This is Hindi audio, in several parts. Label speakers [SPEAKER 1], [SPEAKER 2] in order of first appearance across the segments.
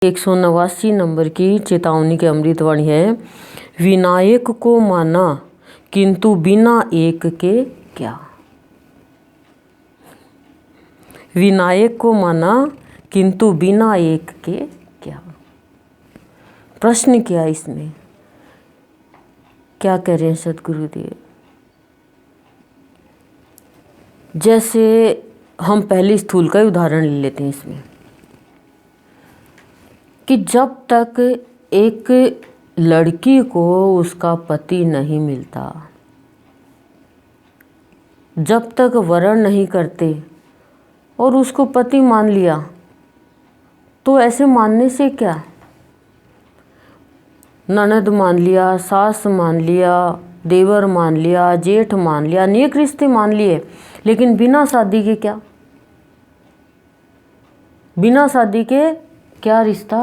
[SPEAKER 1] 189 नंबर की चेतावनी की अमृतवाणी है। विनायक को माना किंतु बिना एक के क्या। विनायक को माना किंतु बिना एक के क्या। प्रश्न क्या इसमें, क्या कह रहे हैं सद्गुरुदेव। जैसे हम पहले स्थूल का उदाहरण ले लेते हैं इसमें, कि जब तक एक लड़की को उसका पति नहीं मिलता, जब तक वरण नहीं करते और उसको पति मान लिया, तो ऐसे मानने से क्या, ननद मान लिया, सास मान लिया, देवर मान लिया, जेठ मान लिया, अनेक रिश्ते मान लिए, लेकिन बिना शादी के क्या, बिना शादी के क्या रिश्ता।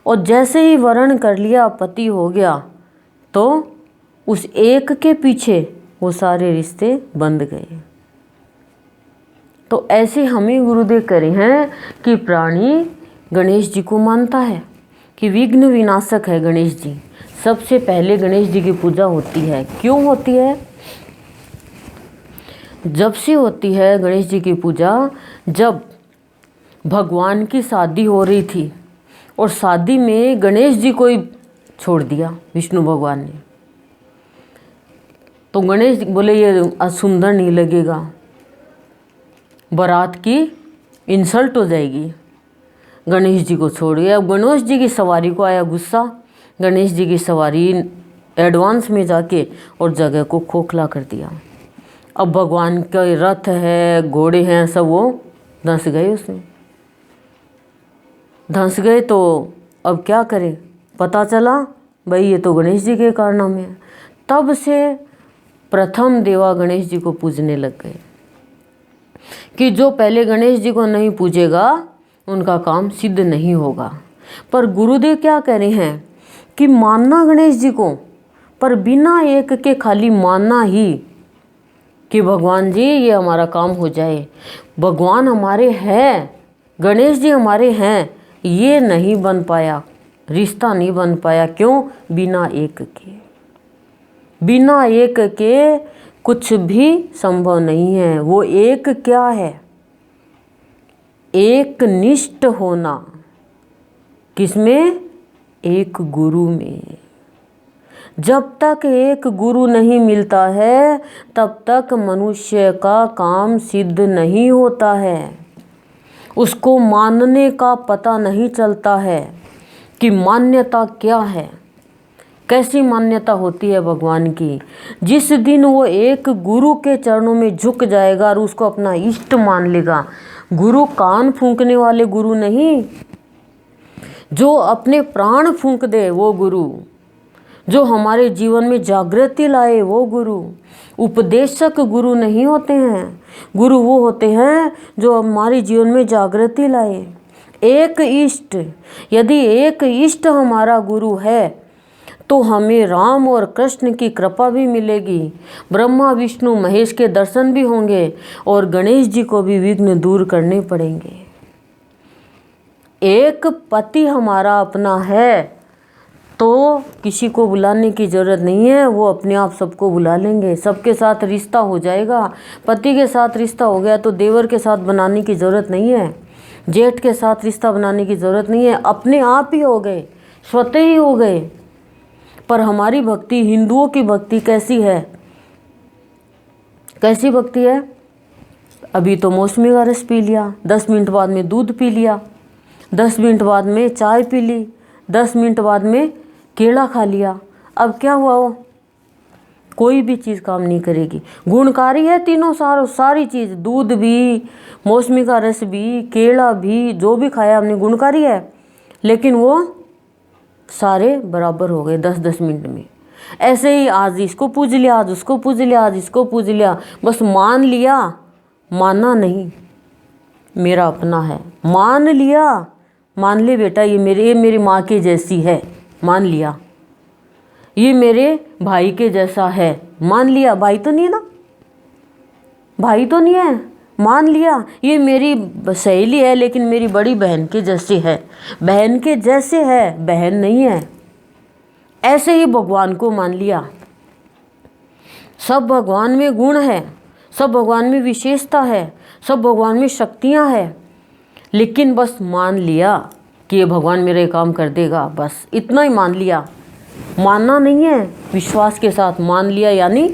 [SPEAKER 1] और जैसे ही वरण कर लिया, पति हो गया, तो उस एक के पीछे वो सारे रिश्ते बंध गए। तो ऐसे हमें गुरुदेव करे हैं कि प्राणी गणेश जी को मानता है कि विघ्न विनाशक है गणेश जी। सबसे पहले गणेश जी की पूजा होती है। क्यों होती है? जब से होती है गणेश जी की पूजा, जब भगवान की शादी हो रही थी और शादी में गणेश जी को ही छोड़ दिया विष्णु भगवान ने, तो गणेश बोले ये सुंदर नहीं लगेगा, बारात की इंसल्ट हो जाएगी, गणेश जी को छोड़ दिया। अब गणेश जी की सवारी को आया गुस्सा, गणेश जी की सवारी एडवांस में जाके और जगह को खोखला कर दिया। अब भगवान के रथ है, घोड़े हैं, सब वो धंस गए, उसमें धंस गए। तो अब क्या करें, पता चला भाई ये तो गणेश जी के कारनामे है। तब से प्रथम देवा गणेश जी को पूजने लग गए कि जो पहले गणेश जी को नहीं पूजेगा उनका काम सिद्ध नहीं होगा। पर गुरुदेव क्या कह रहे हैं कि मानना गणेश जी को, पर बिना एक के खाली मानना ही कि भगवान जी ये हमारा काम हो जाए, भगवान हमारे हैं, गणेश जी हमारे हैं, ये नहीं बन पाया, रिश्ता नहीं बन पाया। क्यों? बिना एक के, बिना एक के कुछ भी संभव नहीं है। वो एक क्या है? एक निष्ठ होना। किसमें? एक गुरु में। जब तक एक गुरु नहीं मिलता है तब तक मनुष्य का काम सिद्ध नहीं होता है। उसको मानने का पता नहीं चलता है कि मान्यता क्या है, कैसी मान्यता होती है भगवान की। जिस दिन वो एक गुरु के चरणों में झुक जाएगा और उसको अपना इष्ट मान लेगा, गुरु कान फूंकने वाले गुरु नहीं, जो अपने प्राण फूंक दे वो गुरु, जो हमारे जीवन में जागृति लाए वो गुरु। उपदेशक गुरु नहीं होते हैं, गुरु वो होते हैं जो हमारे जीवन में जागृति लाए। एक इष्ट, यदि एक इष्ट हमारा गुरु है तो हमें राम और कृष्ण की कृपा भी मिलेगी, ब्रह्मा विष्णु महेश के दर्शन भी होंगे और गणेश जी को भी विघ्न दूर करने पड़ेंगे। एक पति हमारा अपना है तो किसी को बुलाने की ज़रूरत नहीं है, वो अपने आप सबको बुला लेंगे, सबके साथ रिश्ता हो जाएगा। पति के साथ रिश्ता हो गया तो देवर के साथ बनाने की ज़रूरत नहीं है, जेठ के साथ रिश्ता बनाने की ज़रूरत नहीं है, अपने आप ही हो गए, स्वतः ही हो गए। पर हमारी भक्ति, हिंदुओं की भक्ति कैसी है? कैसी भक्ति है? अभी तो मौसमी का रस पी लिया, 10 मिनट बाद में दूध पी लिया, 10 मिनट बाद में चाय पी ली, 10 मिनट बाद में केला खा लिया। अब क्या हुआ? वो कोई भी चीज़ काम नहीं करेगी। गुणकारी है तीनों सारी चीज़, दूध भी, मौसमी का रस भी, केला भी, जो भी खाया हमने गुणकारी है, लेकिन वो सारे बराबर हो गए 10-10 मिनट में। ऐसे ही आज इसको पूज लिया, आज उसको पूज लिया, आज इसको पूज लिया, बस मान लिया, मानना नहीं, मेरा अपना है, मान लिया, मान ले बेटा ये मेरी माँ के जैसी है, मान लिया, ये मेरे भाई के जैसा है, मान लिया। भाई तो नहीं है ना, भाई तो नहीं है, मान लिया ये मेरी सहेली है लेकिन मेरी बड़ी बहन के जैसे है, बहन के जैसे है, बहन नहीं है। ऐसे ही भगवान को मान लिया। सब भगवान में गुण है, सब भगवान में विशेषता है, सब भगवान में शक्तियाँ हैं, लेकिन बस मान लिया कि ये भगवान मेरा ये काम कर देगा, बस इतना ही मान लिया। मानना नहीं है, विश्वास के साथ मान लिया, यानी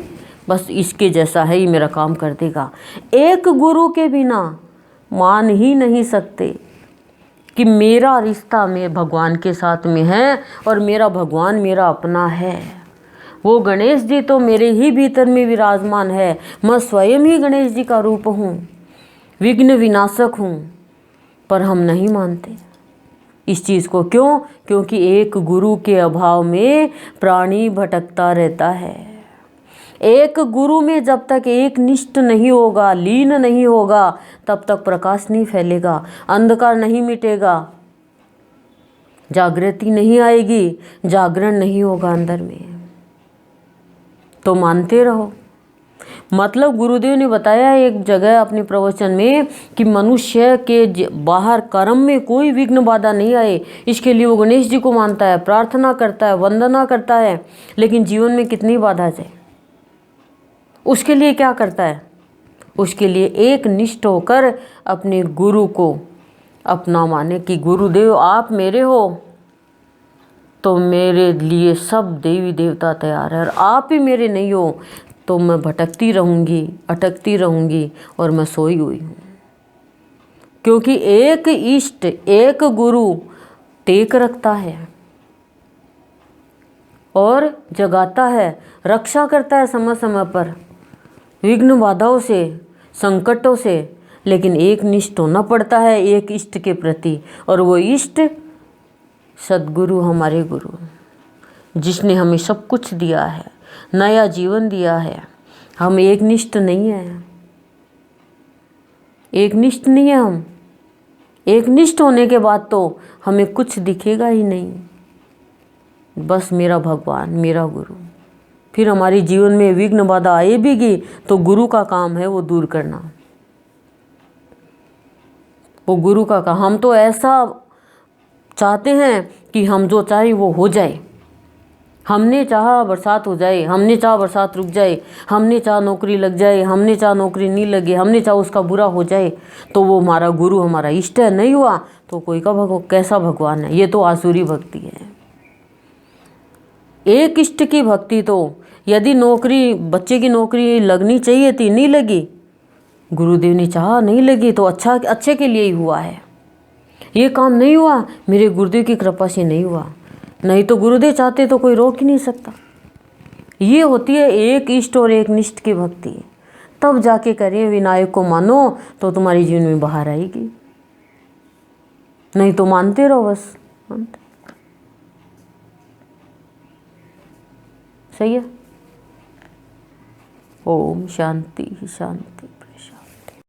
[SPEAKER 1] बस इसके जैसा है, ये मेरा काम कर देगा। एक गुरु के बिना मान ही नहीं सकते कि मेरा रिश्ता में भगवान के साथ में है और मेरा भगवान मेरा अपना है। वो गणेश जी तो मेरे ही भीतर में विराजमान है, मैं स्वयं ही गणेश जी का रूप हूँ, विघ्न विनाशक हूँ, पर हम नहीं मानते इस चीज़ को। क्यों? क्योंकि एक गुरु के अभाव में प्राणी भटकता रहता है। एक गुरु में जब तक एक निष्ठ नहीं होगा, लीन नहीं होगा, तब तक प्रकाश नहीं फैलेगा, अंधकार नहीं मिटेगा, जागृति नहीं आएगी, जागरण नहीं होगा अंदर में। तो मानते रहो। मतलब गुरुदेव ने बताया एक जगह अपने प्रवचन में कि मनुष्य के बाहर कर्म में कोई विघ्न बाधा नहीं आए, इसके लिए वो गणेश जी को मानता है, प्रार्थना करता है, वंदना करता है, लेकिन जीवन में कितनी बाधा जाए, उसके लिए क्या करता है? उसके लिए एक निष्ठ होकर अपने गुरु को अपना माने कि गुरुदेव आप मेरे हो तो मेरे लिए सब देवी देवता तैयार है, और आप ही मेरे नहीं हो तो मैं भटकती रहूँगी, अटकती रहूँगी और मैं सोई हुई हूँ। क्योंकि एक इष्ट, एक गुरु टेक रखता है और जगाता है, रक्षा करता है समय समय पर विघ्न बाधाओं से, संकटों से, लेकिन एक निष्ठ होना पड़ता है एक इष्ट के प्रति, और वो इष्ट सद्गुरु, हमारे गुरु, जिसने हमें सब कुछ दिया है, नया जीवन दिया है। हम एक निष्ठ नहीं है, एक निष्ठ नहीं है हम। एक निष्ठ होने के बाद तो हमें कुछ दिखेगा ही नहीं, बस मेरा भगवान, मेरा गुरु। फिर हमारे जीवन में विघ्न बाधा आए भी तो गुरु का काम है वो दूर करना, वो गुरु का काम। हम तो ऐसा चाहते हैं कि हम जो चाहे वो हो जाए। हमने चाहा बरसात हो जाए, हमने चाहा बरसात रुक जाए, हमने चाहा नौकरी लग जाए, हमने चाहा नौकरी नहीं लगे, हमने चाहा उसका बुरा हो जाए, तो वो हमारा गुरु, हमारा इष्ट है। नहीं हुआ तो कोई का कैसा भगवान है? ये तो आसुरी भक्ति है। एक इष्ट की भक्ति तो, यदि नौकरी, बच्चे की नौकरी लगनी चाहिए थी, नहीं लगी, गुरुदेव ने चाहा नहीं लगी, तो अच्छे के लिए ही हुआ है। ये काम नहीं हुआ, मेरे गुरुदेव की कृपा से नहीं हुआ, नहीं तो गुरुदेव चाहते तो कोई रोक ही नहीं सकता। ये होती है एक इष्ट और एक निष्ठ की भक्ति। तब जाके करें, विनायक को मानो तो तुम्हारी जीवन में बाहर आएगी, नहीं तो मानते रहो बस। सही है। ओम शांति शांति।